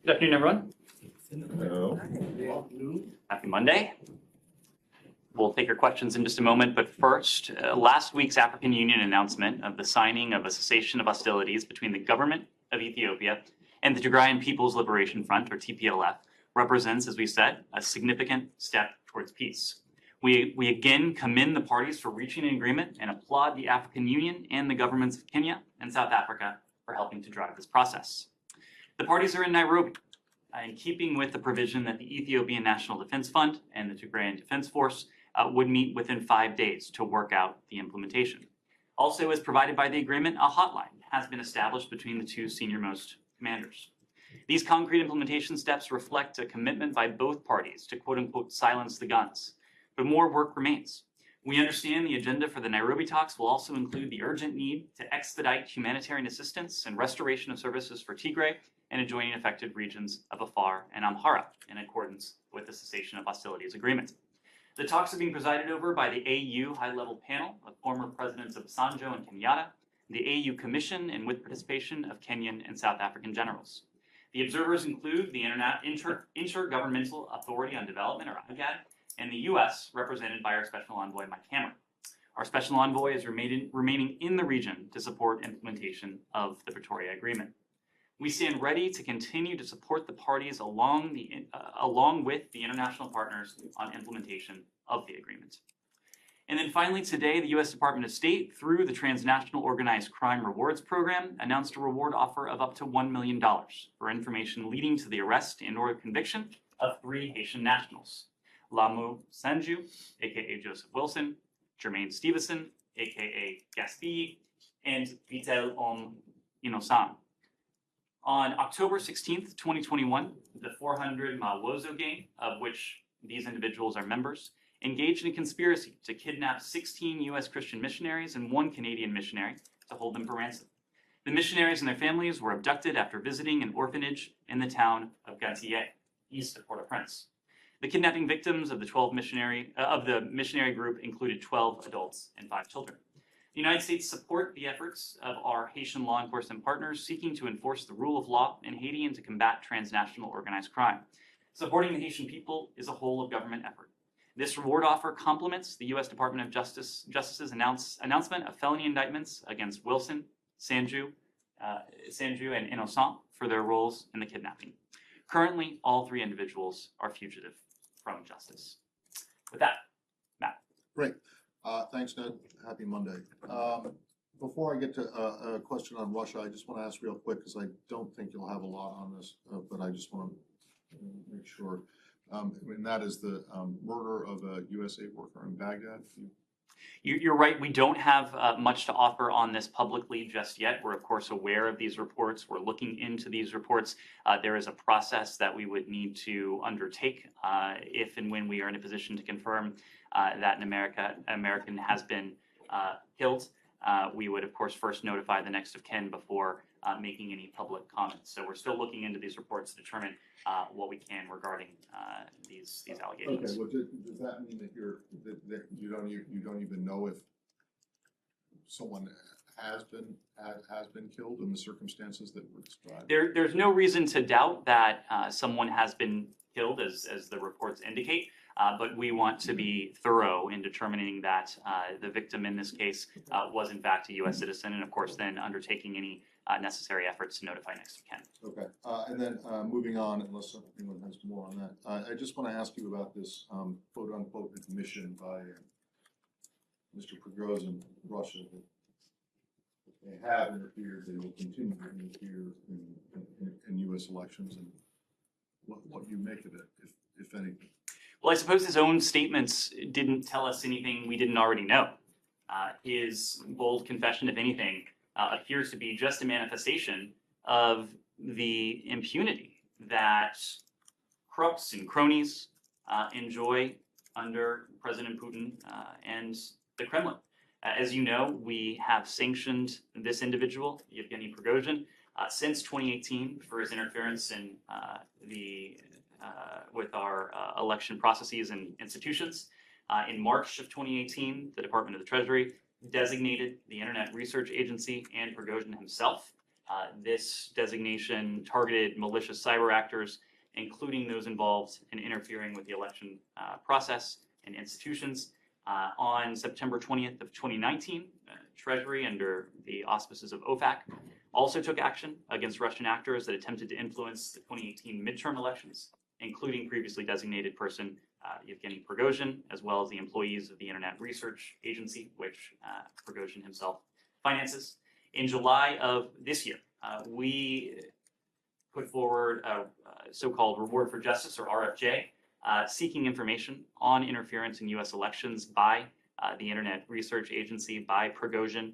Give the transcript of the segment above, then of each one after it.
Good afternoon, everyone. Hello. Happy Monday. We'll take your questions in just a moment, but first, last week's African Union announcement of the signing of a cessation of hostilities between the government of Ethiopia and the Tigrayan People's Liberation Front, or TPLF, represents, as we said, a significant step towards peace. We again commend the parties for reaching an agreement and applaud the African Union and the governments of Kenya and South Africa for helping to drive this process. The parties are in Nairobi, in keeping with the provision that the Ethiopian National Defense Fund and the Tigrayan Defense Force would meet within 5 days to work out the implementation. Also, as provided by the agreement, a hotline has been established between the two senior-most commanders. These concrete implementation steps reflect a commitment by both parties to quote-unquote silence the guns, but more work remains. We understand the agenda for the Nairobi talks will also include the urgent need to expedite humanitarian assistance and restoration of services for Tigray and adjoining affected regions of Afar and Amhara in accordance with the cessation of hostilities agreement. The talks are being presided over by the AU high-level panel of former presidents of Obasanjo and Kenyatta, the AU Commission, and with participation of Kenyan and South African generals. The observers include the Intergovernmental Authority on Development, or IGAD, and the U.S., represented by our Special Envoy, Mike Cameron. Our Special Envoy is remaining in the region to support implementation of the Pretoria Agreement. We stand ready to continue to support the parties along with the international partners on implementation of the agreement. And then finally, today, the U.S. Department of State, through the Transnational Organized Crime Rewards Program, announced a reward offer of up to $1 million for information leading to the arrest and/or conviction of 3 Haitian nationals: Lamu Sanju, aka Joseph Wilson, Jermaine Stevenson, aka Gaspille, and Vitel Innocent. On October 16th, 2021, the 400 Mawozo gang, of which these individuals are members, engaged in a conspiracy to kidnap 16 U.S. Christian missionaries and 1 Canadian missionary to hold them for ransom. The missionaries and their families were abducted after visiting an orphanage in the town of Gantier, east of Port-au-Prince. The kidnapping victims of the missionary group included 12 adults and 5 children. The United States support the efforts of our Haitian law enforcement partners seeking to enforce the rule of law in Haiti and to combat transnational organized crime. Supporting the Haitian people is a whole-of-government effort. This reward offer complements the U.S. Department of Justice's announcement of felony indictments against Wilson, Sanju, and Innocent for their roles in the kidnapping. Currently, all 3 individuals are fugitive from justice. With that, Matt. Great. Thanks, Ned. Happy Monday. Before I get to a question on Russia, I just want to ask real quick, because I don't think you'll have a lot on this, but I just want to make sure. And that is the murder of a USA worker in Baghdad. You're right. We don't have much to offer on this publicly just yet. We're, of course, aware of these reports. We're looking into these reports. There is a process that we would need to undertake if and when we are in a position to confirm that an American has been killed. We would, of course, first notify the next of kin before making any public comments. So we're still looking into these reports to determine what we can regarding these allegations. Okay. Well, does that mean that you don't even know if someone has been killed in the circumstances that were described? There's no reason to doubt that someone has been killed, as the reports indicate. But we want to be thorough in determining that the victim in this case was in fact a U.S. citizen, and of course then undertaking any necessary efforts to notify next of kin. Okay, and then moving on, unless anyone has more on that, I just want to ask you about this quote-unquote admission by Mr. Prigozhin, Russia, that they have interfered, they will continue to interfere in U.S. elections, and what you make of it, if anything. Well, I suppose his own statements didn't tell us anything we didn't already know. His bold confession, if anything, appears to be just a manifestation of the impunity that crooks and cronies enjoy under President Putin and the Kremlin. As you know, we have sanctioned this individual, Yevgeny Prigozhin, since 2018 for his interference in with our election processes and institutions. In March of 2018, the Department of the Treasury designated the Internet Research Agency and Prigozhin himself This designation targeted malicious cyber actors, including those involved in interfering with the election process and institutions. On September 20th of 2019, Treasury, under the auspices of OFAC, also took action against Russian actors that attempted to influence the 2018 midterm elections, including previously designated person Yevgeny Prigozhin, as well as the employees of the Internet Research Agency, which Prigozhin himself finances. In July of this year, we put forward a so-called Reward for Justice, or RFJ, seeking information on interference in U.S. elections by the Internet Research Agency, by Prigozhin,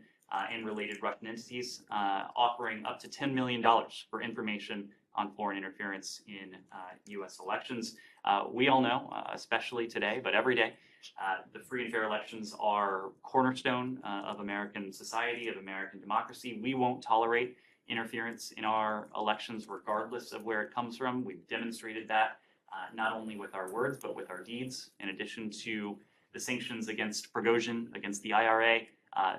and related Russian entities, offering up to $10 million for information on foreign interference in U.S. elections. We all know, especially today, but every day, the free and fair elections are cornerstone of American society, of American democracy. We won't tolerate interference in our elections, regardless of where it comes from. We've demonstrated that not only with our words, but with our deeds. In addition to the sanctions against Prigozhin, against the IRA,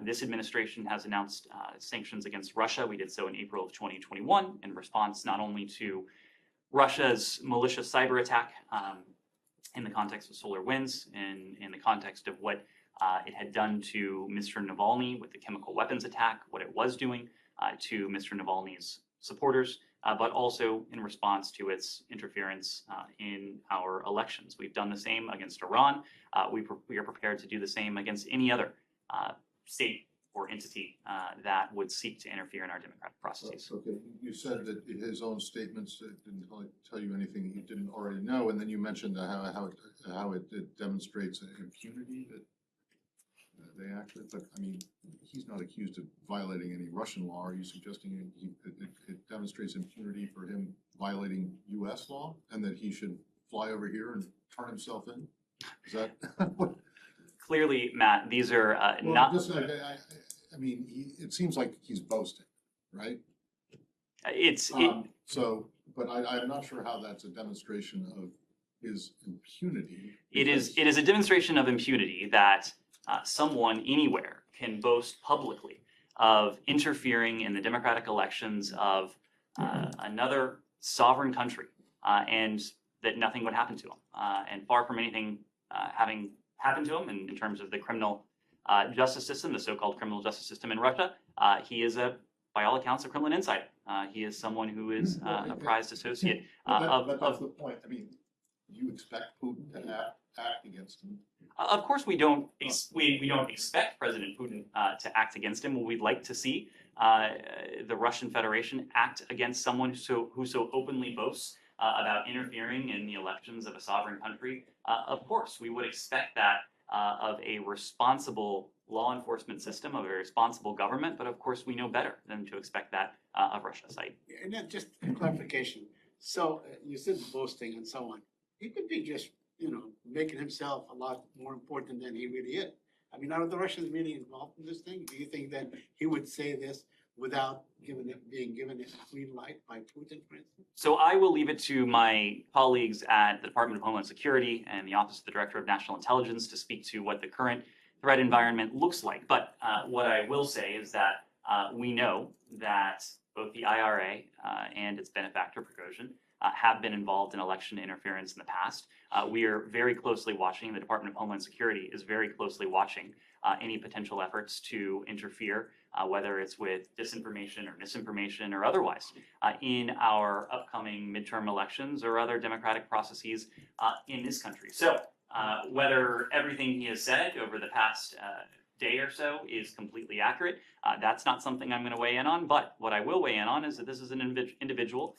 this administration has announced sanctions against Russia. We did so in April of 2021 in response not only to Russia's malicious cyber attack in the context of SolarWinds, in the context of what it had done to Mr. Navalny with the chemical weapons attack, what it was doing to Mr. Navalny's supporters, but also in response to its interference in our elections. We've done the same against Iran. We are prepared to do the same against any other state or entity that would seek to interfere in our democratic processes. Okay, you said that his own statements didn't tell you anything you didn't already know, and then you mentioned how it demonstrates impunity that they acted. But I mean, he's not accused of violating any Russian law. Are you suggesting it demonstrates impunity for him violating U.S. law, and that he should fly over here and turn himself in? Is that what? Clearly, Matt, these are not. I mean, it seems like he's boasting, right? But I'm not sure how that's a demonstration of his impunity. It is a demonstration of impunity that someone anywhere can boast publicly of interfering in the democratic elections of another sovereign country, and that nothing would happen to him. And far from anything having happened to him in terms of the criminal justice system, the so-called criminal justice system in Russia, he is by all accounts, a Kremlin insider. He is someone who is a prized associate but that's the point. I mean, do you expect Putin to act against him? Of course, we don't expect President Putin to act against him. Well, we'd like to see the Russian Federation act against someone who so openly boasts about interfering in the elections of a sovereign country. Of course, we would expect that of a responsible law enforcement system, of a responsible government, but of course we know better than to expect that of Russia's side. And then just a clarification. So you said boasting and so on. He could be just, making himself a lot more important than he really is. I mean, are the Russians really involved in this thing? Do you think that he would say this without being given a green light by Putin, for instance? So I will leave it to my colleagues at the Department of Homeland Security and the Office of the Director of National Intelligence to speak to what the current threat environment looks like. But what I will say is that we know that both the IRA and its benefactor, Prigozhin, have been involved in election interference in the past. We are very closely watching, the Department of Homeland Security is very closely watching any potential efforts to interfere, whether it's with disinformation or misinformation or otherwise, in our upcoming midterm elections or other democratic processes in this country. So whether everything he has said over the past day or so is completely accurate, that's not something I'm going to weigh in on. But what I will weigh in on is that this is an individual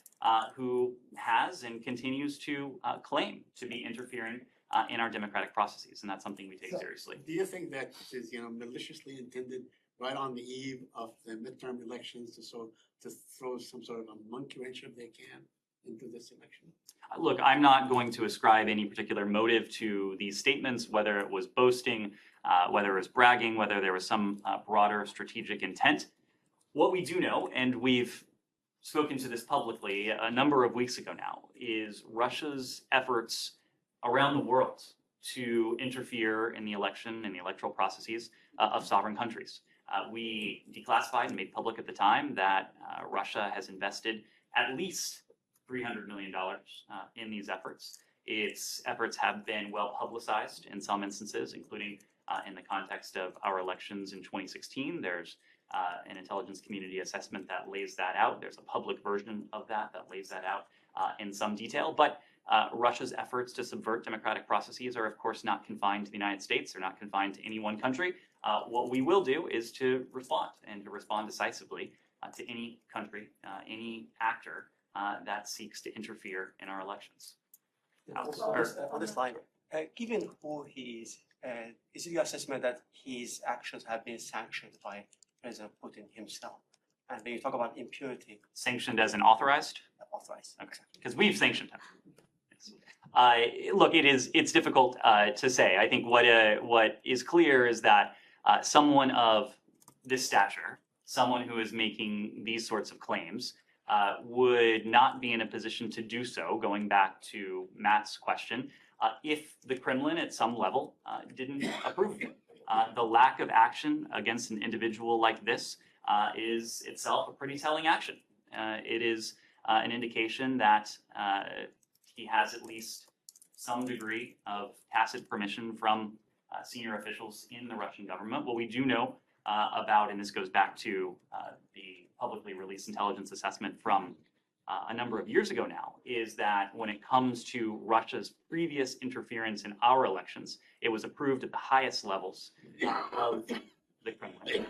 who has and continues to claim to be interfering in our democratic processes, and that's something we take seriously. Do you think that it is, maliciously intended right on the eve of the midterm elections to throw some sort of a monkey wrench if they can into this election? Look, I'm not going to ascribe any particular motive to these statements, whether it was boasting, whether it was bragging, whether there was some broader strategic intent. What we do know, and we've spoken to this publicly a number of weeks ago now, is Russia's efforts around the world to interfere in the election and the electoral processes of sovereign countries. We declassified and made public at the time that Russia has invested at least $300 million in these efforts. Its efforts have been well publicized in some instances, including in the context of our elections in 2016. There's an intelligence community assessment that lays that out. There's a public version of that lays that out in some detail. But Russia's efforts to subvert democratic processes are, of course, not confined to the United States. They're not confined to any one country. What we will do is to respond, and to respond decisively to any country, any actor that seeks to interfere in our elections. On this line, given who he is it your assessment that his actions have been sanctioned by President Putin himself? And when you talk about impunity, Sanctioned as an authorized? authorized. Okay, because we've sanctioned him. Look, it's difficult to say. I think what is clear is that someone of this stature, someone who is making these sorts of claims, would not be in a position to do so, going back to Matt's question, if the Kremlin at some level didn't approve of it. The lack of action against an individual like this is itself a pretty telling action. It is an indication that he has at least some degree of tacit permission from senior officials in the Russian government. What we do know about, and this goes back to the publicly released intelligence assessment from a number of years ago now, is that when it comes to Russia's previous interference in our elections, it was approved at the highest levels of the Kremlin.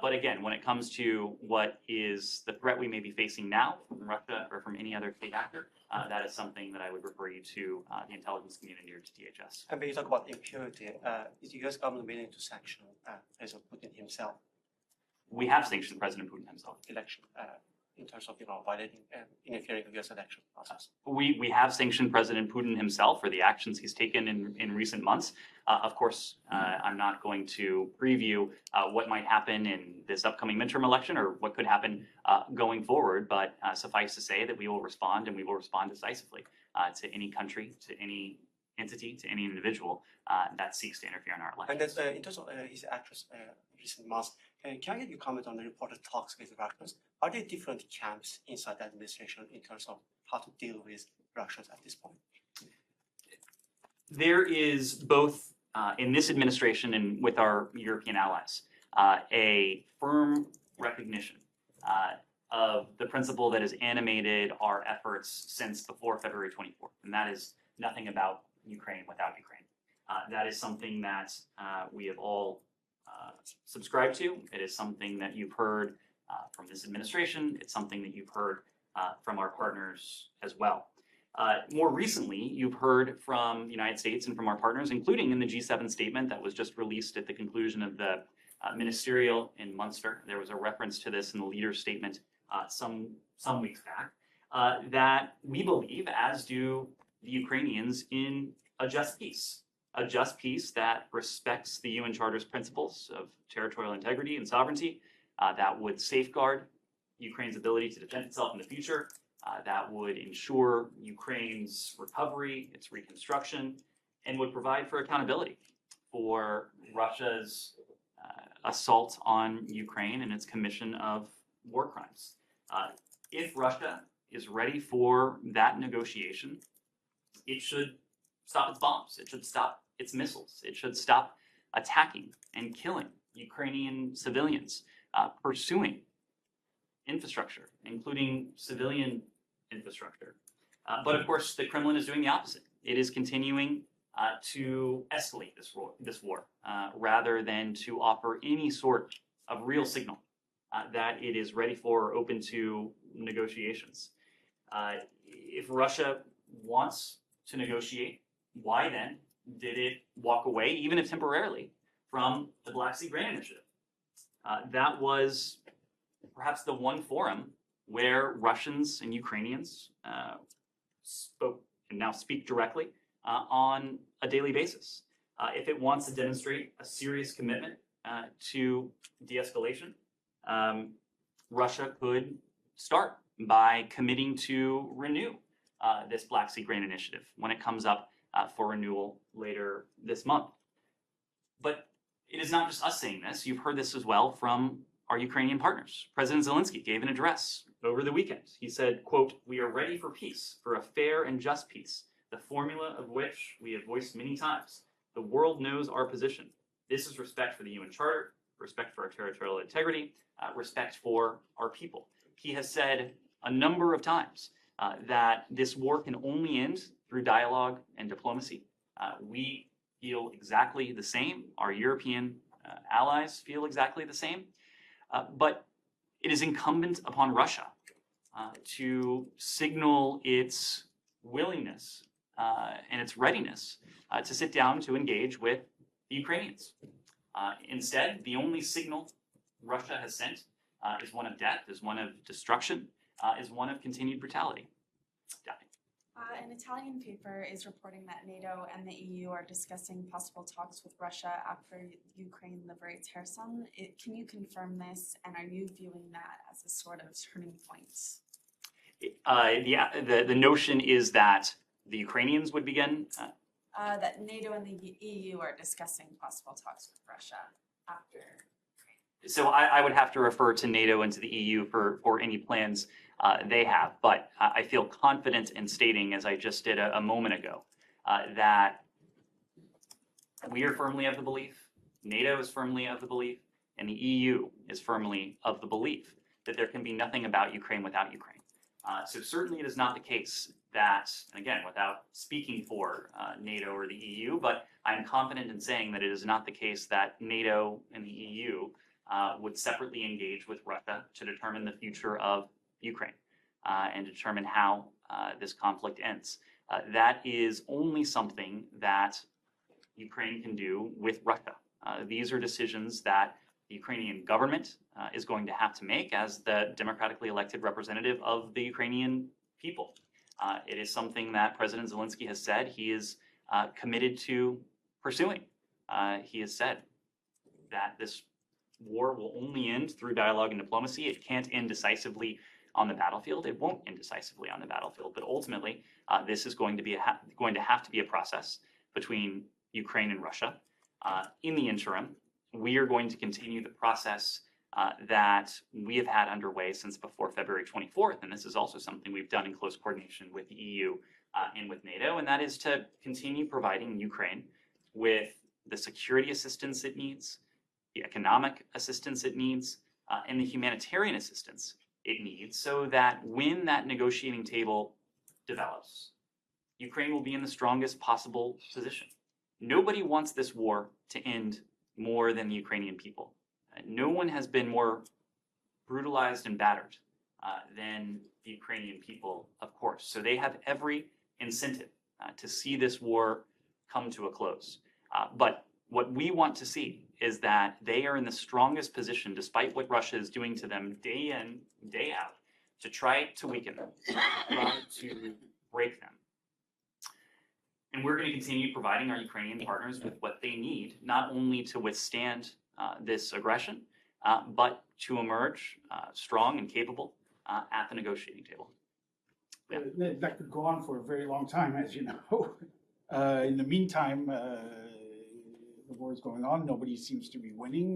But again, when it comes to what is the threat we may be facing now from Russia or from any other state actor, that is something that I would refer you to the intelligence community or to DHS. And when you talk about impunity, is the U.S. government willing to sanction President Putin himself? We have sanctioned President Putin himself. Election, in terms of violating and interfering with the U.S. election process. We have sanctioned President Putin himself for the actions he's taken in recent months. Of course, I'm not going to preview what might happen in this upcoming midterm election or what could happen going forward, but suffice to say that we will respond, and we will respond decisively to any country, to any entity, to any individual that seeks to interfere in our elections. And then in terms of his actions recent months, can I get your comment on the reported talks with the Russians? Are there different camps inside the administration in terms of how to deal with Russians at this point? There is both in this administration and with our European allies a firm recognition of the principle that has animated our efforts since before February 24th, and that is nothing about Ukraine without Ukraine. That is something that we have all subscribed to. It is something that you've heard from this administration. It's something that you've heard from our partners as well. More recently, you've heard from the United States and from our partners, including in the G7 statement that was just released at the conclusion of the ministerial in Munster. There was a reference to this in the leader's statement some weeks back, that we believe, as do the Ukrainians, in a just peace that respects the UN Charter's principles of territorial integrity and sovereignty, that would safeguard Ukraine's ability to defend itself in the future, that would ensure Ukraine's recovery, its reconstruction, and would provide for accountability for Russia's assault on Ukraine and its commission of war crimes. If Russia is ready for that negotiation, it should stop its bombs. It should stop its missiles. It should stop attacking and killing Ukrainian civilians, pursuing infrastructure, including civilian infrastructure. But of course, the Kremlin is doing the opposite. It is continuing to escalate this war rather than to offer any sort of real signal that it is ready for or open to negotiations. If Russia wants to negotiate, why then did it walk away, even if temporarily, from the Black Sea Grain Initiative? That was perhaps the one forum where Russians and Ukrainians spoke and now speak directly on a daily basis. If it wants to demonstrate a serious commitment to de-escalation, Russia could start by committing to renew this Black Sea Grain Initiative when it comes up for renewal later this month. But it is not just us saying this. You've heard this as well from our Ukrainian partners. President Zelensky gave an address over the weekend. He said, quote, "We are ready for peace, for a fair and just peace, the formula of which we have voiced many times. The world knows our position. This is respect for the UN Charter, respect for our territorial integrity, respect for our people." He has said a number of times that this war can only end through dialogue and diplomacy. We feel exactly the same. Our European allies feel exactly the same. But it is incumbent upon Russia to signal its willingness and its readiness to sit down to engage with the Ukrainians. Instead, the only signal Russia has sent is one of death, is one of destruction, is one of continued brutality. An Italian paper is reporting that NATO and the EU are discussing possible talks with Russia after Ukraine liberates Kherson. Can you confirm this, and are you viewing that as a sort of turning point? The notion is that the Ukrainians would begin. That NATO and the EU are discussing possible talks with Russia after Ukraine. So I would have to refer to NATO and to the EU for any plans they have, but I feel confident in stating, as I just did a moment ago, that we are firmly of the belief, NATO is firmly of the belief, and the EU is firmly of the belief that there can be nothing about Ukraine without Ukraine. So certainly it is not the case that, and again, without speaking for NATO or the EU, but I am confident in saying that it is not the case that NATO and the EU would separately engage with Russia to determine the future of Ukraine and determine how this conflict ends. That is only something that Ukraine can do with Russia. These are decisions that the Ukrainian government is going to have to make as the democratically elected representative of the Ukrainian people. It is something that President Zelensky has said he is committed to pursuing. He has said that this war will only end through dialogue and diplomacy. It can't end decisively on the battlefield. It won't end decisively on the battlefield, but ultimately, this is going to have to be a process between Ukraine and Russia. In the interim, we are going to continue the process that we have had underway since before February 24th, and this is also something we've done in close coordination with the EU and with NATO, and that is to continue providing Ukraine with the security assistance it needs, the economic assistance it needs, and the humanitarian assistance it needs, so that when that negotiating table develops, Ukraine will be in the strongest possible position. Nobody wants this war to end more than the Ukrainian people. No one has been more brutalized and battered than the Ukrainian people, of course. So they have every incentive to see this war come to a close. But what we want to see is that they are in the strongest position, despite what Russia is doing to them day in, day out, to try to weaken them, to try to break them. And we're going to continue providing our Ukrainian partners with what they need, not only to withstand this aggression, but to emerge strong and capable at the negotiating table. Yeah. That could go on for a very long time, as you know. In the meantime, the war is going on. Nobody seems to be winning,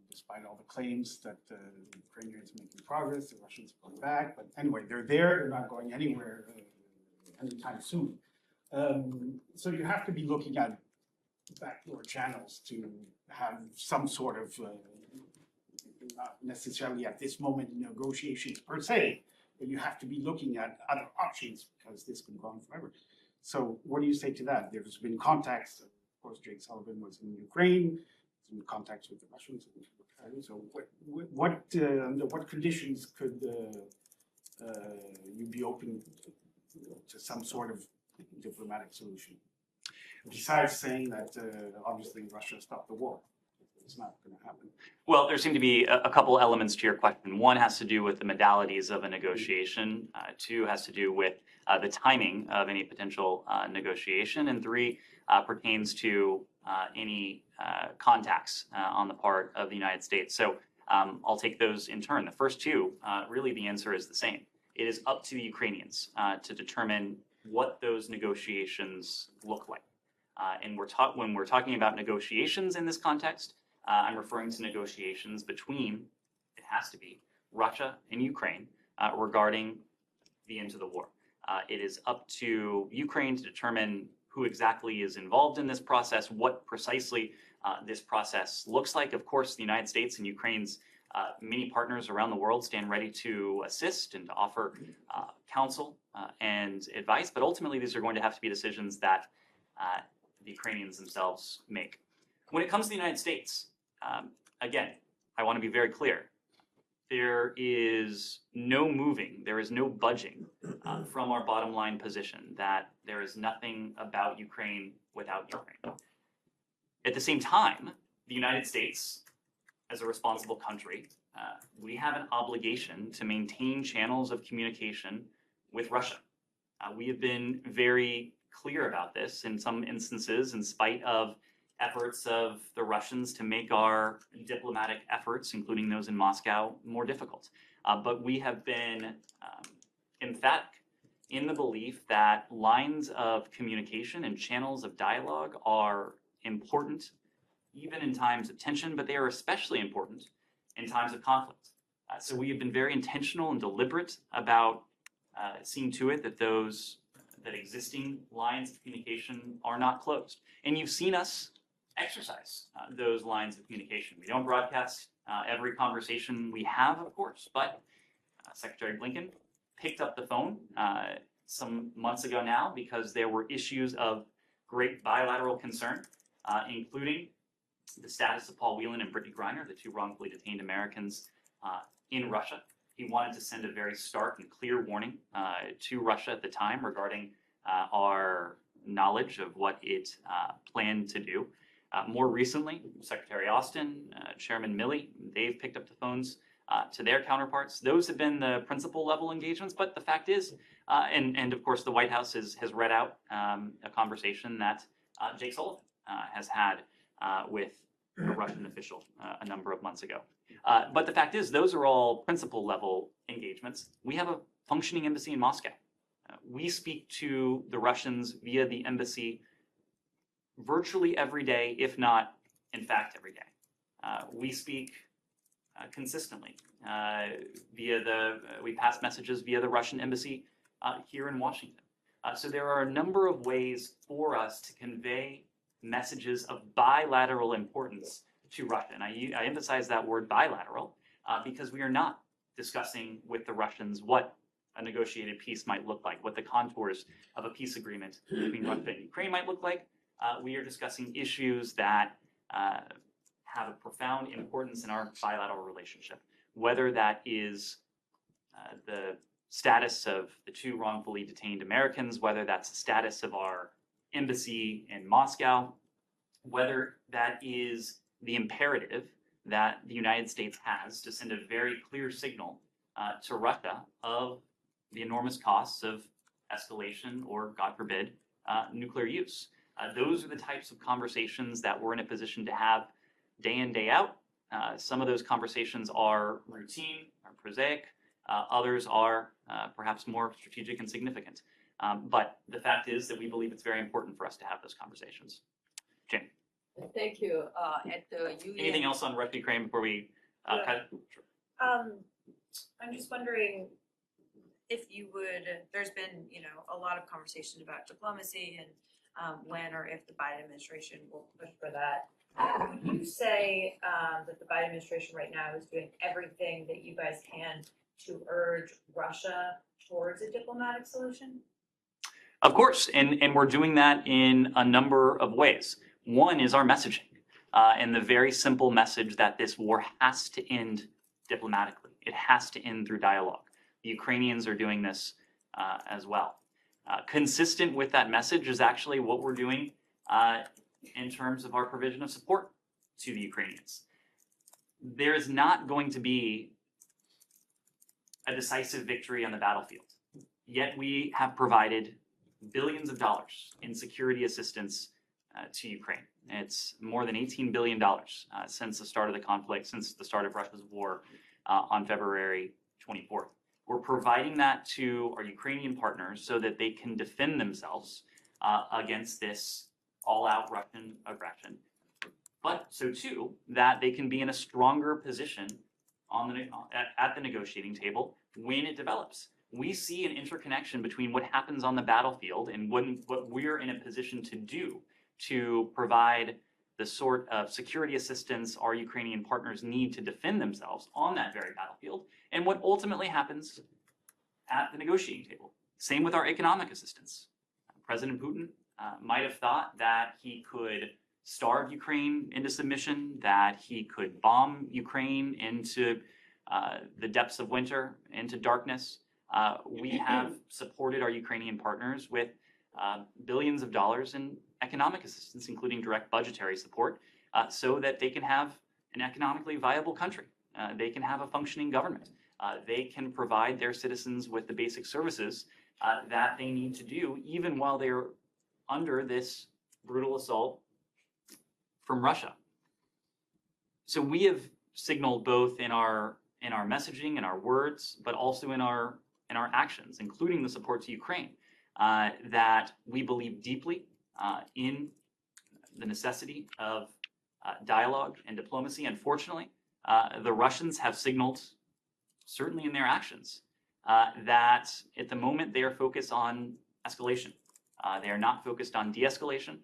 despite all the claims that the Ukrainians are making progress, the Russians are going back. But anyway, they're there. They're not going anywhere anytime soon. So you have to be looking at backdoor channels to have some sort of, not necessarily at this moment, negotiations per se, but you have to be looking at other options because this can go on forever. So what do you say to that? There's been contacts, of course, Jake Sullivan was in Ukraine, some contacts with the Russians. So under what conditions could you be open to some sort of diplomatic solution? Besides saying that obviously Russia stopped the war. It's not going to happen. Well, there seem to be a couple elements to your question. One has to do with the modalities of a negotiation. Two has to do with the timing of any potential negotiation. And three pertains to any contacts on the part of the United States. So I'll take those in turn. The first two, really the answer is the same. It is up to the Ukrainians to determine what those negotiations look like. And when we're talking about negotiations in this context, I'm referring to negotiations between, it has to be, Russia and Ukraine regarding the end to the war. It is up to Ukraine to determine who exactly is involved in this process, what precisely this process looks like. Of course, the United States and Ukraine's many partners around the world stand ready to assist and to offer counsel and advice, but ultimately these are going to have to be decisions that the Ukrainians themselves make. When it comes to the United States, again, I want to be very clear. There is no moving, there is no budging from our bottom line position that there is nothing about Ukraine without Ukraine. At the same time, the United States, as a responsible country, we have an obligation to maintain channels of communication with Russia. We have been very clear about this in some instances, in spite of efforts of the Russians to make our diplomatic efforts, including those in Moscow, more difficult. But we have been emphatic in the belief that lines of communication and channels of dialogue are important, even in times of tension, but they are especially important in times of conflict. So we have been very intentional and deliberate about seeing to it that that existing lines of communication are not closed. And you've seen us exercise those lines of communication. We don't broadcast every conversation we have, of course, but Secretary Blinken picked up the phone some months ago now because there were issues of great bilateral concern, including the status of Paul Whelan and Brittany Griner, the two wrongfully detained Americans in Russia. He wanted to send a very stark and clear warning to Russia at the time regarding our knowledge of what it planned to do. More recently, Secretary Austin, Chairman Milley, they've picked up the phones to their counterparts. Those have been the principal level engagements, but the fact is, and of course the White House has read out a conversation that Jake Sullivan has had with a Russian official a number of months ago. But the fact is, those are all principal level engagements. We have a functioning embassy in Moscow. We speak to the Russians via the embassy virtually every day, if not, in fact, every day. We speak consistently we pass messages via the Russian embassy here in Washington. So there are a number of ways for us to convey messages of bilateral importance to Russia. And I emphasize that word bilateral because we are not discussing with the Russians what a negotiated peace might look like, what the contours of a peace agreement between Russia and Ukraine might look like. We are discussing issues that have a profound importance in our bilateral relationship, whether that is the status of the two wrongfully detained Americans, whether that's the status of our embassy in Moscow, whether that is the imperative that the United States has to send a very clear signal to Russia of the enormous costs of escalation or, God forbid, nuclear use. Those are the types of conversations that we're in a position to have day in, day out. Some of those conversations are routine or prosaic. Others are perhaps more strategic and significant. But the fact is that we believe it's very important for us to have those conversations. Jane. Thank you. At the UN. Anything else on Russia, Ukraine before we cut? Sure. I'm just wondering if you would, there's been, a lot of conversation about diplomacy and when or if the Biden administration will push for that. Would you say that the Biden administration right now is doing everything that you guys can to urge Russia towards a diplomatic solution? Of course, and we're doing that in a number of ways. One is our messaging, and the very simple message that this war has to end diplomatically. It has to end through dialogue. The Ukrainians are doing this as well. Consistent with that message is actually what we're doing in terms of our provision of support to the Ukrainians. There is not going to be a decisive victory on the battlefield, yet we have provided billions of dollars in security assistance to Ukraine. It's more than $18 billion since the start of the conflict, since the start of Russia's war on February 24th. We're providing that to our Ukrainian partners so that they can defend themselves against this all-out Russian aggression, but so too that they can be in a stronger position at the negotiating table when it develops. We see an interconnection between what happens on the battlefield and what we're in a position to do to provide the sort of security assistance our Ukrainian partners need to defend themselves on that very battlefield, and what ultimately happens at the negotiating table. Same with our economic assistance. President Putin might have thought that he could starve Ukraine into submission, that he could bomb Ukraine into the depths of winter, into darkness. We have supported our Ukrainian partners with billions of dollars in economic assistance, including direct budgetary support, so that they can have an economically viable country. They can have a functioning government. They can provide their citizens with the basic services that they need to do, even while they're under this brutal assault from Russia. So we have signaled both in our messaging and our words, but also in our actions, including the support to Ukraine, that we believe deeply in the necessity of dialogue and diplomacy. Unfortunately, the Russians have signaled, certainly in their actions, that at the moment they are focused on escalation. They are not focused on de-escalation.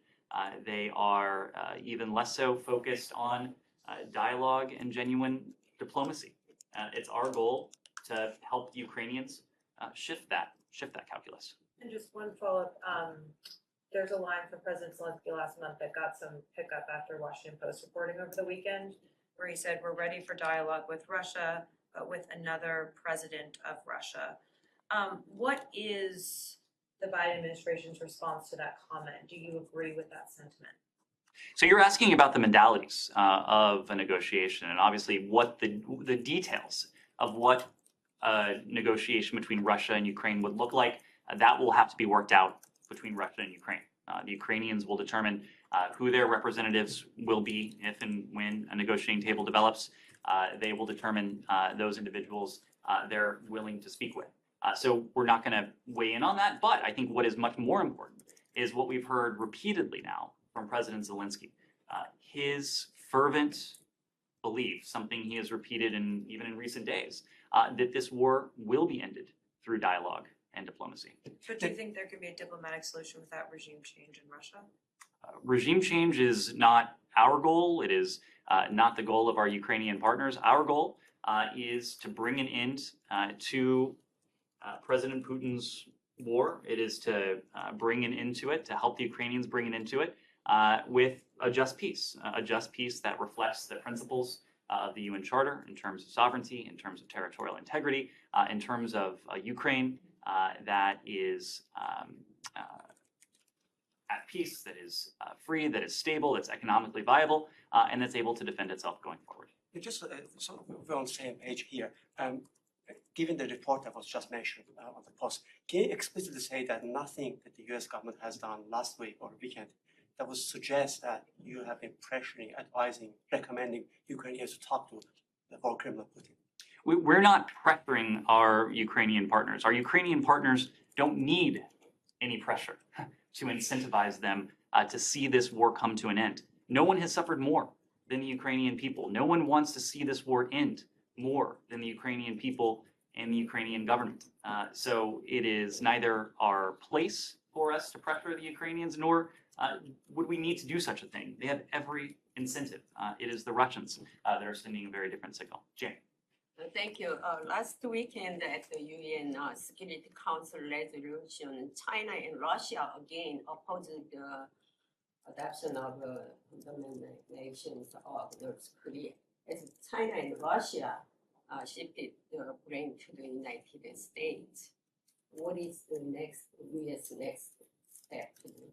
They are even less so focused on dialogue and genuine diplomacy. It's our goal to help the Ukrainians shift that calculus. And just one follow-up, there's a line from President Zelensky last month that got some pickup after Washington Post reporting over the weekend, where he said, we're ready for dialogue with Russia, but with another president of Russia. What is the Biden administration's response to that comment? Do you agree with that sentiment? So you're asking about the modalities of a negotiation, and obviously what the details of what a negotiation between Russia and Ukraine would look like. That will have to be worked out between Russia and Ukraine. The Ukrainians will determine who their representatives will be if and when a negotiating table develops. They will determine those individuals they're willing to speak with. So we're not going to weigh in on that, but I think what is much more important is what we've heard repeatedly now from President Zelensky. His fervent belief, something he has repeated even in recent days, that this war will be ended through dialogue and diplomacy. So do you think there could be a diplomatic solution without regime change in Russia? Regime change is not our goal. It is not the goal of our Ukrainian partners. Our goal is to bring an end to President Putin's war. It is to bring an end to it, to help the Ukrainians bring an end to it with a just peace that reflects the principles of the UN Charter in terms of sovereignty, in terms of territorial integrity, in terms of Ukraine that is at peace, that is free, that is stable, that's economically viable, and that's able to defend itself going forward. Just so we're on the same page here, given the report that was just mentioned on the Post, can you explicitly say that nothing that the US government has done last week or weekend that would suggest that you have been pressuring, advising, recommending Ukrainians to talk to the war criminal Putin? We're not pressuring our Ukrainian partners. Our Ukrainian partners don't need any pressure to incentivize them to see this war come to an end. No one has suffered more than the Ukrainian people. No one wants to see this war end more than the Ukrainian people and the Ukrainian government. So it is neither our place for us to pressure the Ukrainians, nor would we need to do such a thing. They have every incentive. It is the Russians that are sending a very different signal. Jane. Thank you. Last weekend at the UN Security Council resolution, China and Russia again opposed the adoption of the nations of North Korea. As China and Russia shifted the blame to the United States, what is the U.S. next step to do?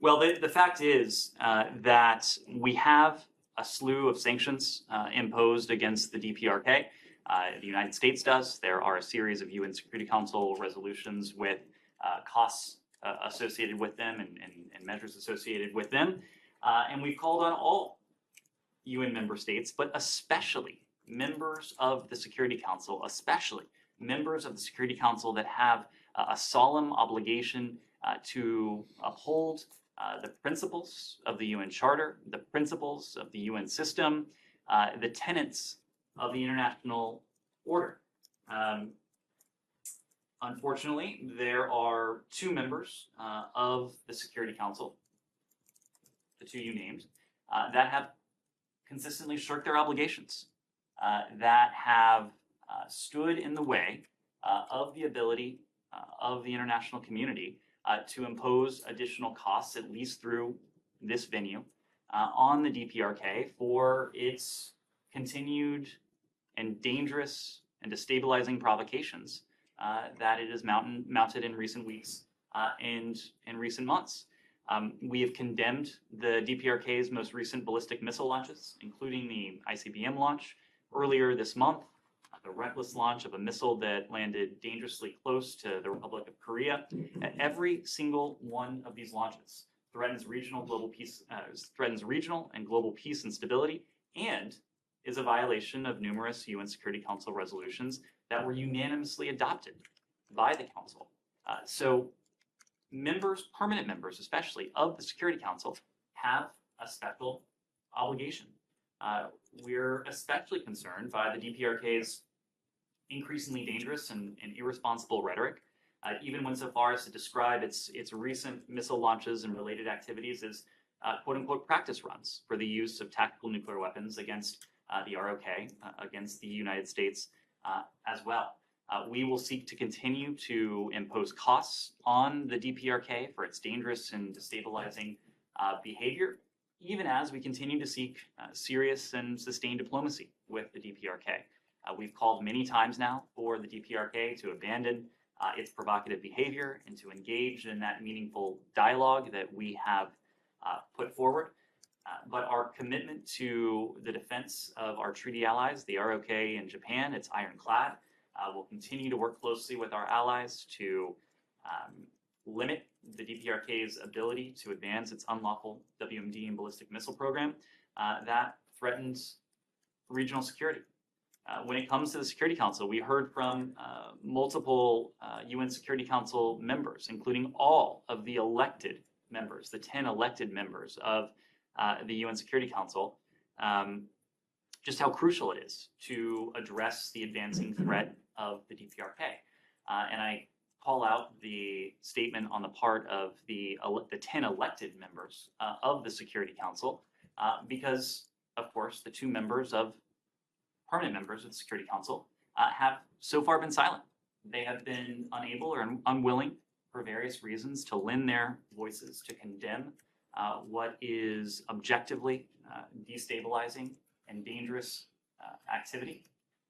Well, the fact is that we have a slew of sanctions imposed against the DPRK. The United States does. There are a series of UN Security Council resolutions with costs associated with them and measures associated with them. And we've called on all UN member states, but especially members of the Security Council, especially members of the Security Council that have a solemn obligation to uphold the principles of the UN Charter, the principles of the UN system, the tenets of the international order. Unfortunately, there are two members of the Security Council, the two you named, that have consistently shirked their obligations, that have stood in the way of the ability of the international community to impose additional costs, at least through this venue, on the DPRK for its continued and dangerous and destabilizing provocations that it has mounted in recent weeks and in recent months. We have condemned the DPRK's most recent ballistic missile launches, including the ICBM launch earlier this month, the reckless launch of a missile that landed dangerously close to the Republic of Korea. Every single one of these launches threatens regional and global peace and stability, and is a violation of numerous UN Security Council resolutions that were unanimously adopted by the Council. So members, permanent members especially, of the Security Council have a special obligation. We're especially concerned by the DPRK's increasingly dangerous and irresponsible rhetoric, even went so far as to describe its recent missile launches and related activities as quote-unquote practice runs for the use of tactical nuclear weapons against the ROK, against the United States as well. We will seek to continue to impose costs on the DPRK for its dangerous and destabilizing behavior, even as we continue to seek serious and sustained diplomacy with the DPRK. We've called many times now for the DPRK to abandon its provocative behavior and to engage in that meaningful dialogue that we have put forward. But our commitment to the defense of our treaty allies, the ROK and Japan, it's ironclad. We'll continue to work closely with our allies to limit the DPRK's ability to advance its unlawful WMD and ballistic missile program that threatens regional security. When it comes to the Security Council, we heard from multiple UN Security Council members, including all of the elected members, the 10 elected members of the UN Security Council, just how crucial it is to address the advancing threat of the DPRK. And I call out the statement on the part of the 10 elected members of the Security Council because, of course, the two permanent members of the Security Council have so far been silent. They have been unable or unwilling for various reasons to lend their voices to condemn what is objectively destabilizing and dangerous activity.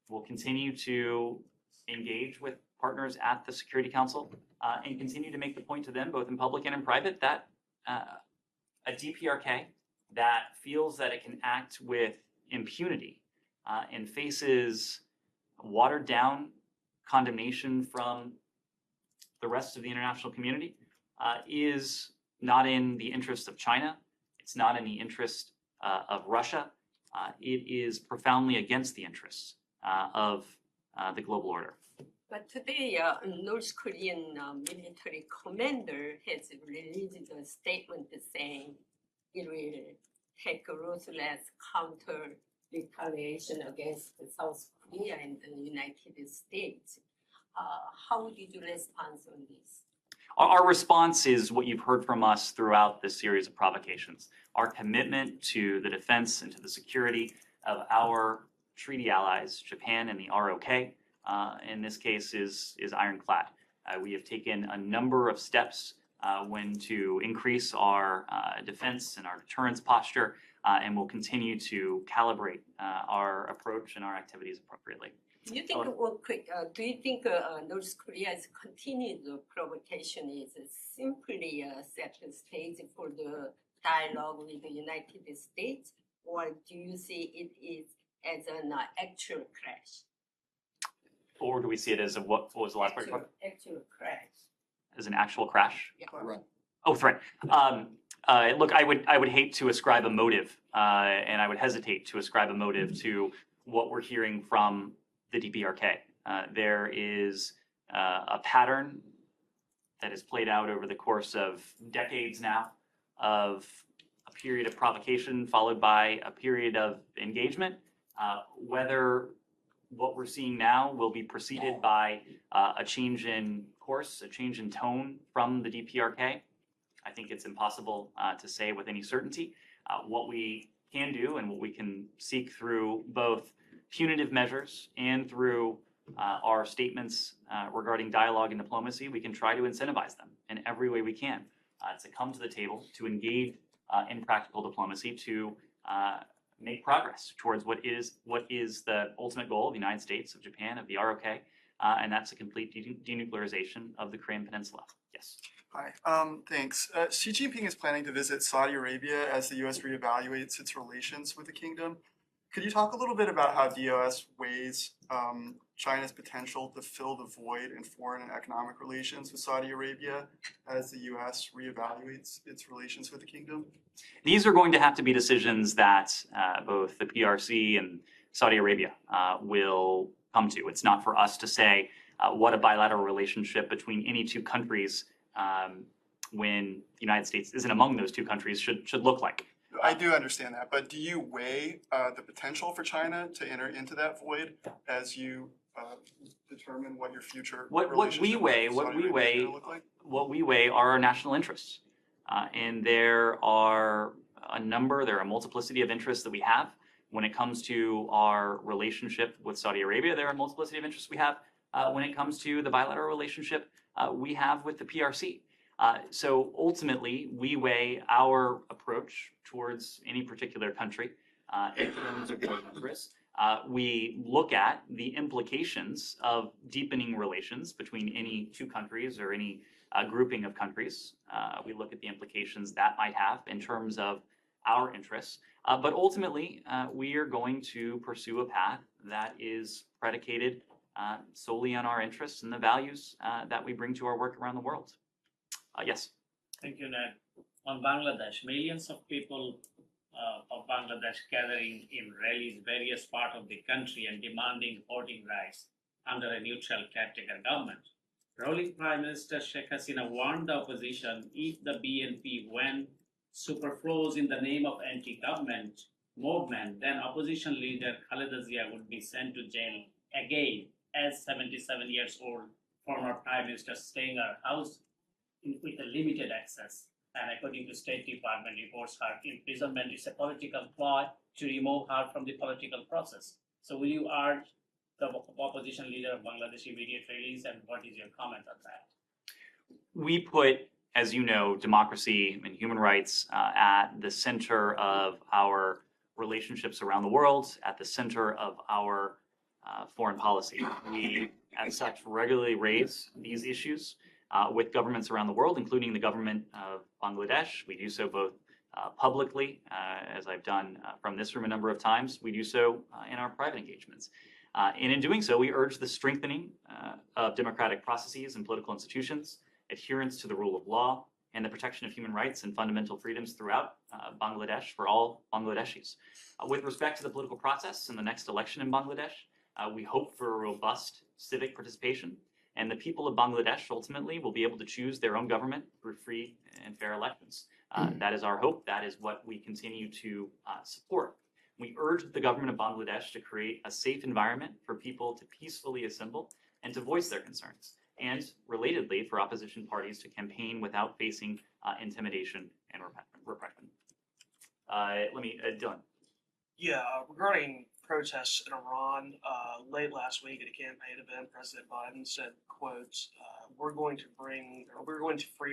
We'll continue to engage with partners at the Security Council and continue to make the point to them, both in public and in private, that a DPRK that feels that it can act with impunity and faces watered down condemnation from the rest of the international community is not in the interest of China. It's not in the interest of Russia. It is profoundly against the interests of the global order. But today, North Korean military commander has released a statement saying it will take ruthless counter retaliation against South Korea and the United States. How did you respond on this? Our response is what you've heard from us throughout this series of provocations. Our commitment to the defense and to the security of our treaty allies, Japan and the ROK, in this case is ironclad. We have taken a number of steps when to increase our defense and our deterrence posture, and we'll continue to calibrate our approach and our activities appropriately. Do you think North Korea's continued provocation is simply set the stage for the dialogue with the United States, or do you see it is as an actual crash? Or do we see it as what was the last part? Actual crash. As an actual crash? Yeah. Right. Oh, threat. Look, I would hate to ascribe a motive, and I would hesitate to ascribe a motive to what we're hearing from the DPRK. There is a pattern that has played out over the course of decades now of a period of provocation followed by a period of engagement. Whether what we're seeing now will be preceded by a change in course, a change in tone from the DPRK, I think it's impossible to say with any certainty. What we can do and what we can seek through both punitive measures and through our statements regarding dialogue and diplomacy, we can try to incentivize them in every way we can to come to the table, to engage in practical diplomacy, to make progress towards what is the ultimate goal of the United States, of Japan, of the ROK, and that's a complete denuclearization of the Korean Peninsula. Yes. Hi, thanks. Xi Jinping is planning to visit Saudi Arabia as the U.S. reevaluates its relations with the kingdom. Could you talk a little bit about how DOS weighs China's potential to fill the void in foreign and economic relations with Saudi Arabia as the U.S. reevaluates its relations with the kingdom? These are going to have to be decisions that both the PRC and Saudi Arabia will come to. It's not for us to say what a bilateral relationship between any two countries when the United States isn't among those two countries should look like. I do understand that, but do you weigh the potential for China to enter into that void as you determine what your future What we weigh are our national interests, and there are a multiplicity of interests that we have when it comes to our relationship with Saudi Arabia. There are a multiplicity of interests we have when it comes to the bilateral relationship we have with the PRC. So ultimately, we weigh our approach towards any particular country in terms of those interests. We look at the implications of deepening relations between any two countries or any grouping of countries. We look at the implications that might have in terms of our interests. But ultimately, we are going to pursue a path that is predicated solely on our interests and the values that we bring to our work around the world. Yes. Thank you, Ned. On Bangladesh, millions of people of Bangladesh gathering in rallies various parts of the country and demanding voting rights under a neutral caretaker government. Ruling Prime Minister Sheikh Hasina warned the opposition if the BNP went superfluous in the name of anti-government movement, then opposition leader Khaleda Zia would be sent to jail again as 77 years old former Prime Minister staying her house with a limited access. And according to State Department reports, her imprisonment is a political ploy to remove her from the political process. So will you urge the opposition leader of Bangladesh immediate release, and what is your comment on that? We put, as you know, democracy and human rights at the center of our relationships around the world, at the center of our foreign policy. We, as such, regularly raise these issues with governments around the world, including the government of Bangladesh. We do so both publicly, as I've done from this room a number of times. We do so in our private engagements. And in doing so, we urge the strengthening of democratic processes and political institutions, adherence to the rule of law, and the protection of human rights and fundamental freedoms throughout Bangladesh for all Bangladeshis. With respect to the political process in the next election in Bangladesh, we hope for a robust civic participation, and the people of Bangladesh ultimately will be able to choose their own government through free and fair elections. That is our hope. That is what we continue to support. We urge the government of Bangladesh to create a safe environment for people to peacefully assemble and to voice their concerns, and relatedly, for opposition parties to campaign without facing intimidation and repression. Dylan. Yeah, regarding protests in Iran, late last week at a campaign event, President Biden said, quotes, we're going to free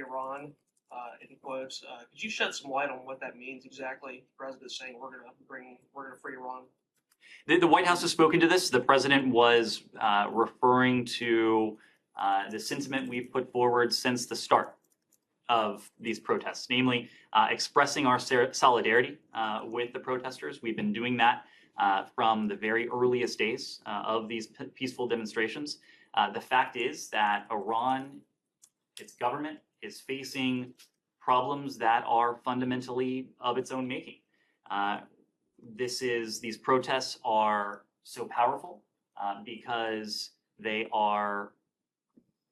Iran, in quotes. Could you shed some light on what that means exactly? The president's saying we're gonna free Iran. The White House has spoken to this. The president was referring to the sentiment we've put forward since the start of these protests, namely expressing our solidarity with the protesters. We've been doing that from the very earliest days of these peaceful demonstrations. The fact is that Iran, its government, is facing problems that are fundamentally of its own making. These protests are so powerful because they are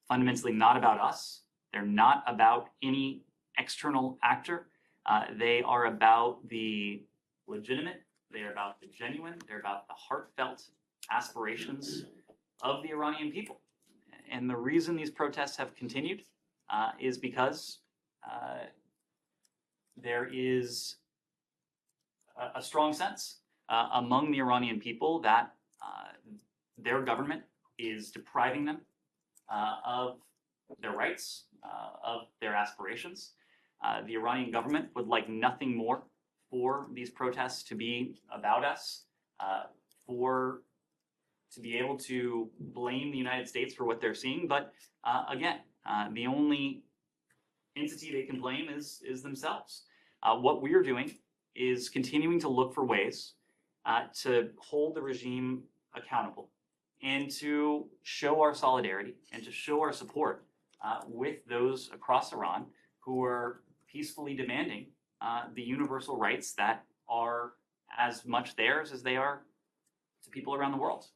fundamentally not about us. They're not about any external actor. They are about the legitimate, they are about the genuine, they're about the heartfelt aspirations of the Iranian people. And the reason these protests have continued is because there is a strong sense among the Iranian people that their government is depriving them of their rights, of their aspirations. The Iranian government would like nothing more for these protests to be about us, to be able to blame the United States for what they're seeing. But again, the only entity they can blame is themselves. What we're doing is continuing to look for ways to hold the regime accountable and to show our solidarity and to show our support with those across Iran who are peacefully demanding the universal rights that are as much theirs as they are to people around the world.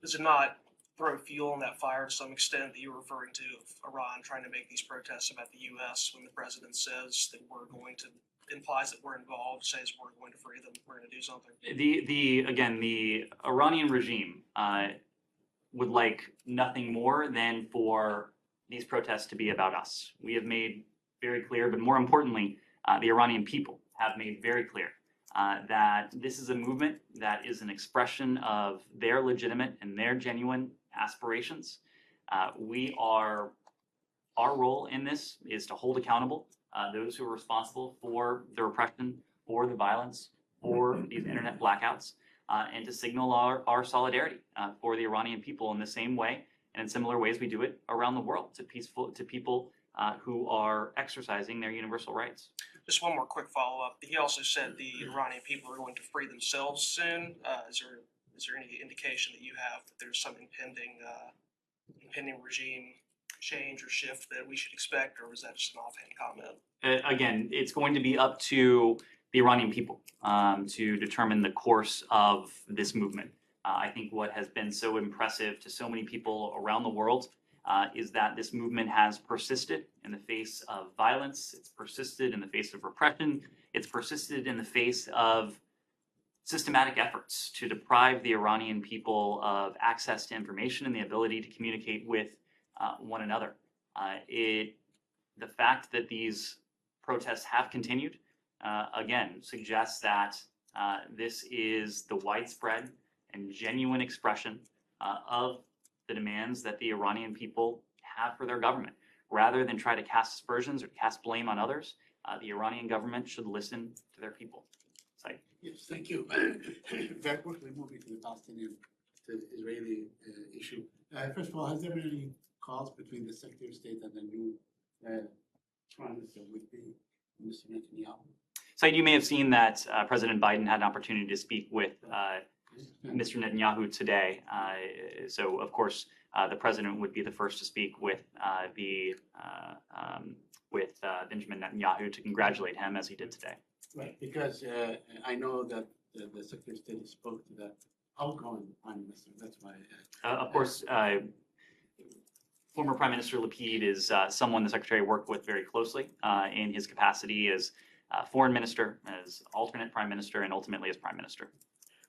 Does it not throw fuel on that fire to some extent that you were referring to of Iran trying to make these protests about the U.S. when the president says that we're going to, implies that we're involved, says we're going to free them, we're going to do something? The Iranian regime would like nothing more than for these protests to be about us. We have made very clear, but more importantly, the Iranian people have made very clear that this is a movement that is an expression of their legitimate and their genuine aspirations. Our role in this is to hold accountable those who are responsible for the repression, for the violence, for these internet blackouts, and to signal our solidarity for the Iranian people in the same way and in similar ways we do it around the world to people who are exercising their universal rights. Just one more quick follow-up. He also said the Iranian people are going to free themselves soon. Is there any indication that you have that there's some impending regime change or shift that we should expect, or was that just an offhand comment? Again, it's going to be up to the Iranian people to determine the course of this movement. I think what has been so impressive to so many people around the world is that this movement has persisted in the face of violence, it's persisted in the face of repression, it's persisted in the face of systematic efforts to deprive the Iranian people of access to information and the ability to communicate with one another. The fact that these protests have continued, again, suggests that this is the widespread and genuine expression of the demands that the Iranian people have for their government. Rather than try to cast aspersions or cast blame on others, the Iranian government should listen to their people. Sorry. Yes, thank you. Very quickly moving to the Palestinian, to the Israeli issue. First of all, has there been any calls between the Secretary of State and the new Prime Minister would be Mr. Netanyahu? So you may have seen that President Biden had an opportunity to speak with Mr. Netanyahu today. So of course, the president would be the first to speak with Benjamin Netanyahu to congratulate him as he did today. Right, because I know that the Secretary of State spoke to the outgoing Prime Minister. That's why. Of course, former Prime Minister Lapid is someone the Secretary worked with very closely in his capacity as Foreign Minister, as alternate Prime Minister, and ultimately as Prime Minister.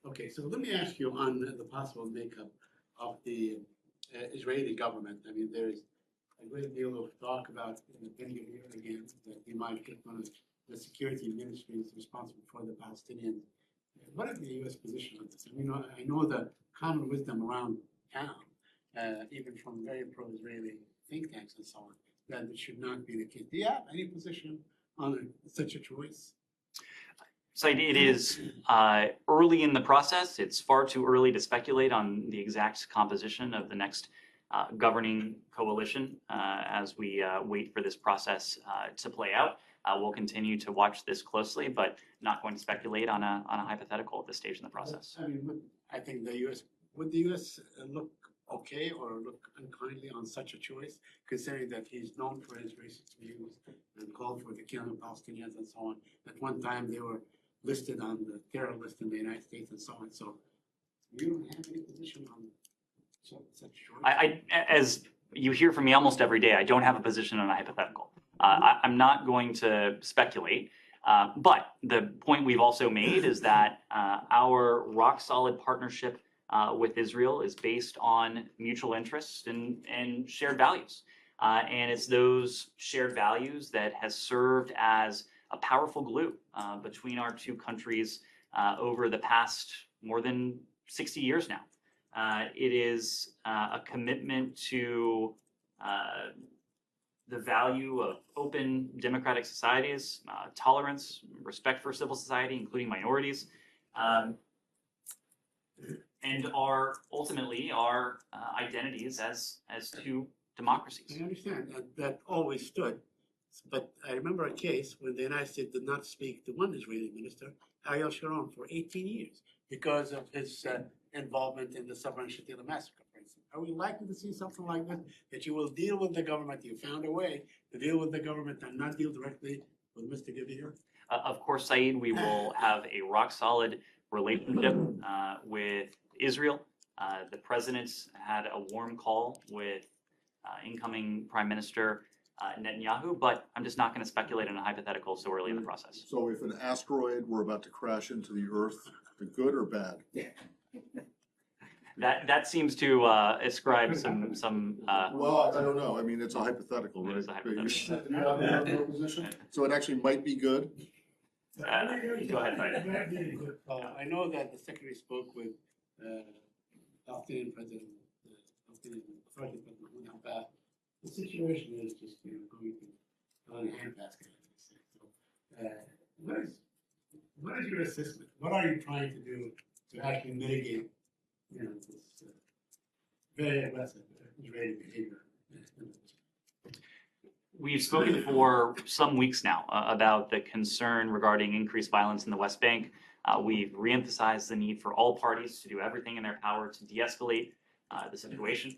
Okay, so let me ask you on the possible makeup of the Israeli government. I mean, there's a great deal of talk about in the year again that he might get one of the security ministries responsible for the Palestinians. What is the U.S. position on this? I mean, I know the common wisdom around town, even from very pro-Israeli think tanks and so on, that it should not be the case. Do you have any position on such a choice? So it is early in the process. It's far too early to speculate on the exact composition of the next governing coalition as we wait for this process to play out. We'll continue to watch this closely, but not going to speculate on a hypothetical at this stage in the process. I mean, I think would the U.S. look okay or look unkindly on such a choice, considering that he's known for his racist views and called for the killing of Palestinians and so on. At one time, they were listed on the terror list in the United States and so on. So you don't have any position on such choice? As you hear from me almost every day, I don't have a position on a hypothetical. I'm not going to speculate. But the point we've also made is that our rock-solid partnership with Israel is based on mutual interests and shared values. And it's those shared values that has served as a powerful glue between our two countries over the past more than 60 years now. It is a commitment to the value of open democratic societies, tolerance, respect for civil society, including minorities, and ultimately our identities as two democracies. I understand, that always stood. But I remember a case when the United States did not speak to one Israeli minister, Ariel Sharon, for 18 years because of his involvement in the Southern Shatila massacre, for instance. Are we likely to see something like this, that you will deal with the government, you found a way to deal with the government and not deal directly with Mr. Gavir? Of course, Saeed, we will have a rock-solid relationship with Israel. The president had a warm call with incoming Prime Minister Netanyahu, but I'm just not going to speculate on a hypothetical so early in the process. So if an asteroid were about to crash into the Earth, the good or bad? That seems to ascribe some. Well, I don't know. I mean, it's a hypothetical, It right? is a hypothetical. You have another position? So it actually might be good? Go ahead, Saeed. I know that the secretary spoke with Palestinian President, Palestinian Authority President Mahmoud Abbas. The situation is just going to go in a handbasket, as they say. So, what is your assessment? What are you trying to do to actually mitigate, this very aggressive Israeli behavior? We've spoken for some weeks now about the concern regarding increased violence in the West Bank. We've reemphasized the need for all parties to do everything in their power to de-escalate the situation.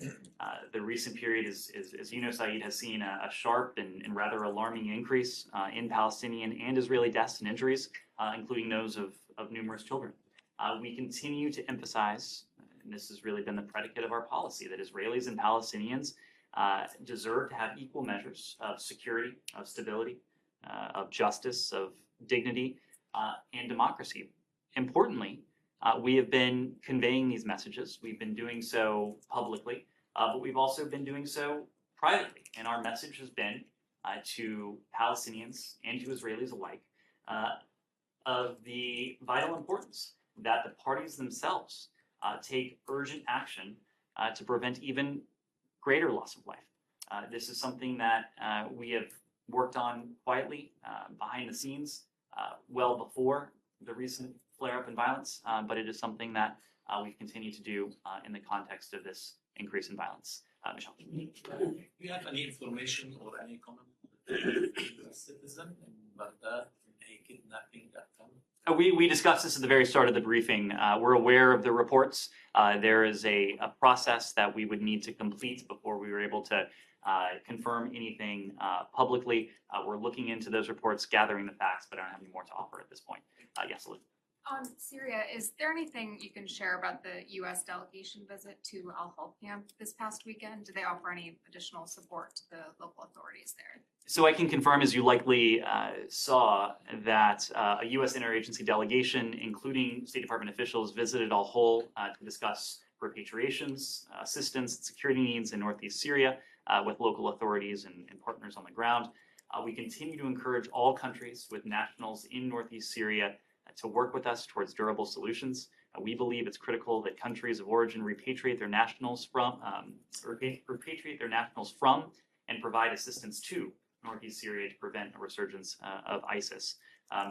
The recent period, as you know, Saeed, has seen a sharp and rather alarming increase in Palestinian and Israeli deaths and injuries, including those of numerous children. We continue to emphasize, and this has really been the predicate of our policy, that Israelis and Palestinians deserve to have equal measures of security, of stability, of justice, of dignity, and democracy. Importantly, we have been conveying these messages. We've been doing so publicly, but we've also been doing so privately. And our message has been to Palestinians and to Israelis alike of the vital importance that the parties themselves take urgent action to prevent even greater loss of life. This is something that we have worked on quietly behind the scenes well before the recent flare-up in violence, but it is something that we've continued to do in the context of this increase in violence. Michelle. Do you have any information or any comment on a citizen in Baghdad in a kidnapping attempt? We discussed this at the very start of the briefing. We're aware of the reports. There is a process that we would need to complete before we were able to confirm anything publicly. We're looking into those reports, gathering the facts, but I don't have any more to offer at this point. Yes, Liz. On Syria, is there anything you can share about the U.S. delegation visit to Al-Hol camp this past weekend? Do they offer any additional support to the local authorities there? So I can confirm, as you likely saw, that a U.S. interagency delegation, including State Department officials, visited Al-Hol to discuss repatriations, assistance, and security needs in northeast Syria with local authorities and partners on the ground. We continue to encourage all countries with nationals in northeast Syria to work with us towards durable solutions. We believe it's critical that countries of origin repatriate their nationals from and provide assistance to northeast Syria to prevent a resurgence of ISIS.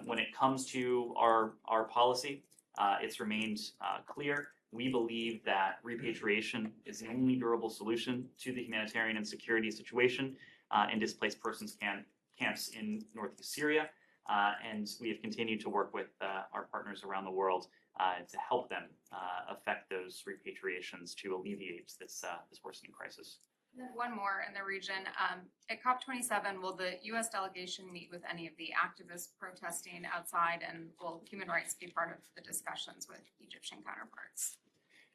When it comes to our policy, it's remained clear. We believe that repatriation is the only durable solution to the humanitarian and security situation in displaced persons camps in northeast Syria. And we have continued to work with our partners around the world to help them affect those repatriations to alleviate this worsening crisis. And then one more in the region. At COP27, will the U.S. delegation meet with any of the activists protesting outside, and will human rights be part of the discussions with Egyptian counterparts?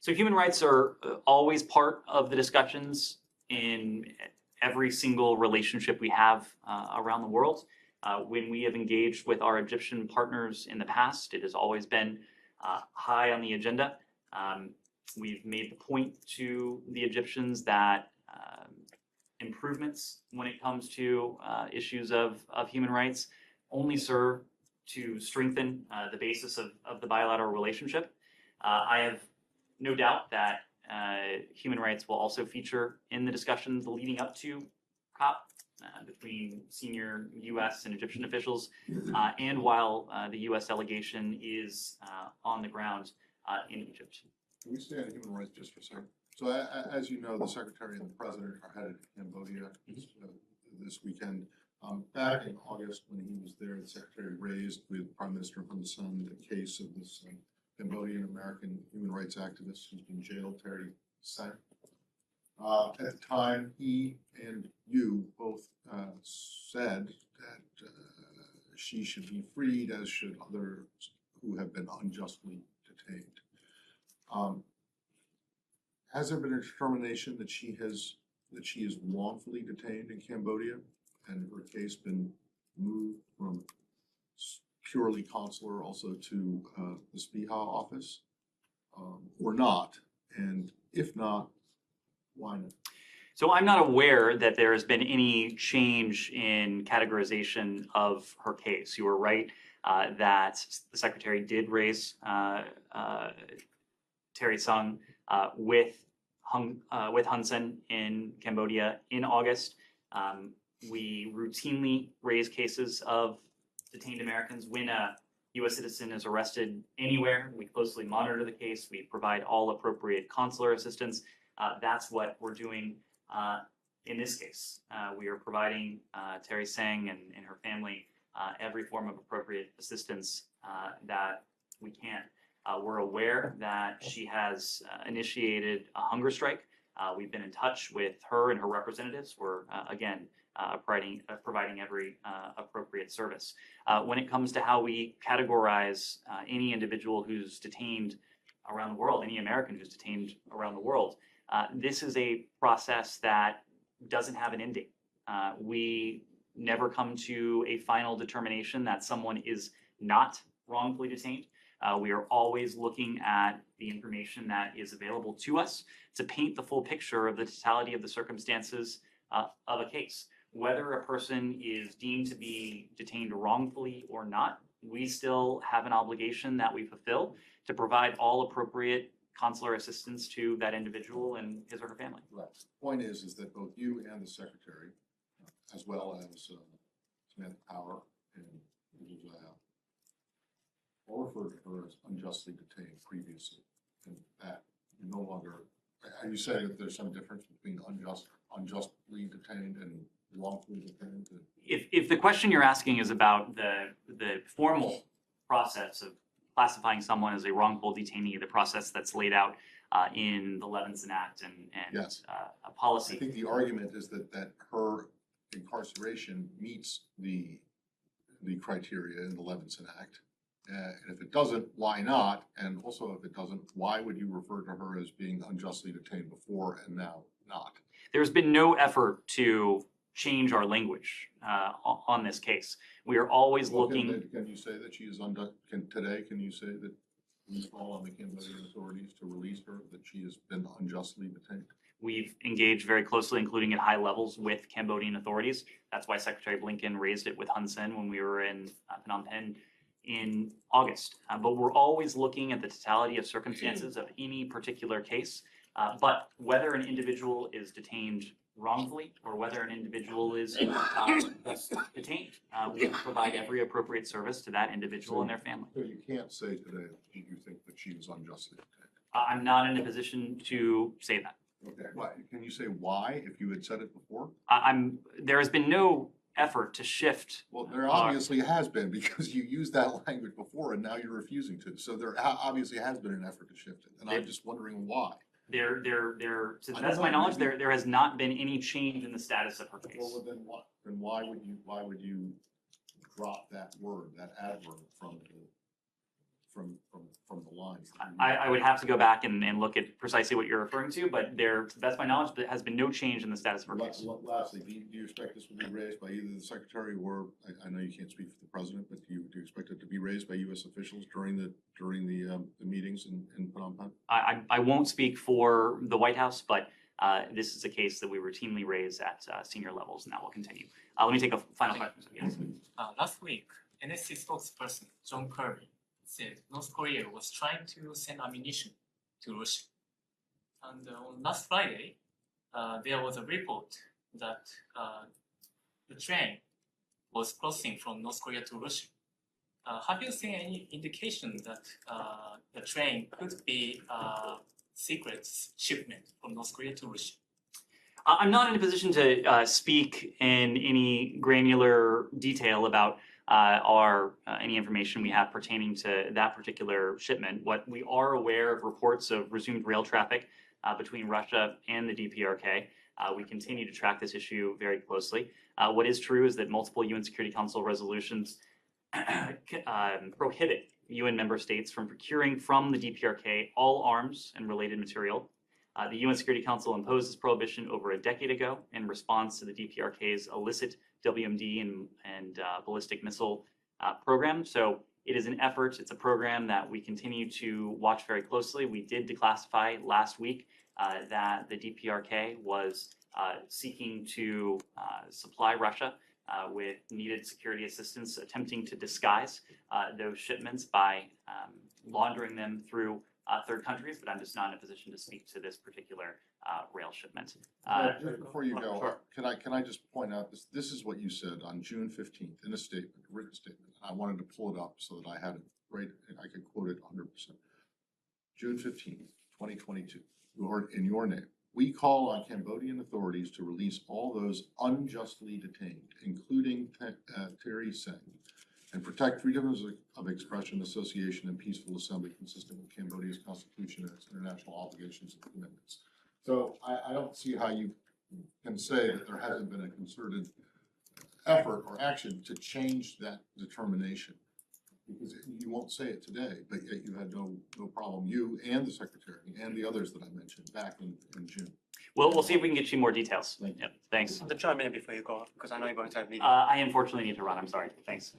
So human rights are always part of the discussions in every single relationship we have around the world. When we have engaged with our Egyptian partners in the past, it has always been high on the agenda. We've made the point to the Egyptians that improvements when it comes to issues of human rights only serve to strengthen the basis of the bilateral relationship. I have no doubt that human rights will also feature in the discussions leading up to COP between senior U.S. and Egyptian officials, and while the U.S. delegation is on the ground in Egypt. Can we stay on human rights just for a second? So as you know, the Secretary and the President are headed to Cambodia this weekend. Back in August, when he was there, the Secretary raised with Prime Minister Hun Sen the case of this Cambodian American human rights activist who's been jailed, Terry Seng. At the time, he and you both said that she should be freed, as should others who have been unjustly detained. Has there been a determination that she is wrongfully detained in Cambodia, and her case been moved from purely consular also to the SPIHA office, or not? And if not, why not? So I'm not aware that there has been any change in categorization of her case. You were right that the Secretary did raise Terry Sung with Hun Sen in Cambodia in August. We routinely raise cases of detained Americans when a U.S. citizen is arrested anywhere. We closely monitor the case. We provide all appropriate consular assistance. That's what we're doing in this case. We are providing Terry Seng and her family every form of appropriate assistance that we can. We're aware that she has initiated a hunger strike. We've been in touch with her and her representatives. We're, again, providing every appropriate service. When it comes to how we categorize any individual who's detained around the world, any American who's detained around the world, this is a process that doesn't have an end date. We never come to a final determination that someone is not wrongfully detained. We are always looking at the information that is available to us to paint the full picture of the totality of the circumstances of a case. Whether a person is deemed to be detained wrongfully or not, we still have an obligation that we fulfill to provide all appropriate consular assistance to that individual and his or her family. Right. The point is that both you and the Secretary, as well as Samantha Power and all referred to her as unjustly detained previously, and that you no longer. Are you saying that there's some difference between unjustly detained and wrongfully detained? If the question you're asking is about the formal process of classifying someone as a wrongful detainee, the process that's laid out in the Levinson Act and Yes. A policy. I think the argument is that her incarceration meets the criteria in the Levinson Act. And if it doesn't, why not? And also, if it doesn't, why would you refer to her as being unjustly detained before and now not? There's been no effort to change our language on this case. We are always looking. Can you say that she is today? Can you say that we call on the Cambodian authorities to release her, that she has been unjustly detained? We've engaged very closely, including at high levels, with Cambodian authorities. That's why Secretary Blinken raised it with Hun Sen when we were in Phnom Penh in August. But we're always looking at the totality of circumstances of any particular case. But whether an individual is detained wrongfully or whether an individual is detained, we provide every appropriate service to that individual and their family. So you can't say today that you think that she was unjustly detained? I'm not in a position to say that. Okay. Why? Can you say why if you had said it before? There has been no effort to shift. Well, there obviously has been, because you used that language before and now you're refusing to. So there obviously has been an effort to shift it, and I'm just wondering why. To the best of my knowledge, there has not been any change in the status of her case. Well, then what? Then why would you drop that word, that adverb from the lines. I would have to go back and look at precisely what you're referring to, but there, to the best of my knowledge, there has been no change in the status of our case. Lastly, do you expect this will be raised by either the secretary or, I know you can't speak for the president, but do you expect it to be raised by U.S. officials during the meetings in Phnom Penh? I won't speak for the White House, but this is a case that we routinely raise at senior levels, and that will continue. Let me take a final question. Yes. Last week, NSC spokesperson John Kirby said North Korea was trying to send ammunition to Russia. And on last Friday, there was a report that the train was crossing from North Korea to Russia. Have you seen any indication that the train could be a secret shipment from North Korea to Russia? I'm not in a position to speak in any granular detail about any information we have pertaining to that particular shipment. What we are aware of reports of resumed rail traffic between Russia and the DPRK. We continue to track this issue very closely. What is true is that multiple UN Security Council resolutions prohibit UN member states from procuring from the DPRK all arms and related material. The UN Security Council imposed this prohibition over a decade ago in response to the DPRK's illicit WMD and ballistic missile program. So it is an effort, it's a program that we continue to watch very closely. We did declassify last week that the DPRK was seeking to supply Russia with needed security assistance, attempting to disguise those shipments by laundering them through third countries, but I'm just not in a position to speak to this particular rail shipment. Just before you go, Sure. can I just point out this is what you said on June 15th in a statement, a written statement. I wanted to pull it up so that I had it right, and I could quote it 100%. June 15th, 2022, in your name. We call on Cambodian authorities to release all those unjustly detained, including Terry Seng, and protect freedoms of expression, association, and peaceful assembly consistent with Cambodia's constitution and its international obligations and commitments. So I don't see how you can say that there hasn't been a concerted effort or action to change that determination. Because you won't say it today, but yet you had no problem, you and the secretary and the others that I mentioned back in June. We'll see if we can get you more details. Thank you. Yep, thanks. The 2 minutes before you go, because I know you're going to have a meeting. I unfortunately need to run, I'm sorry. Thanks.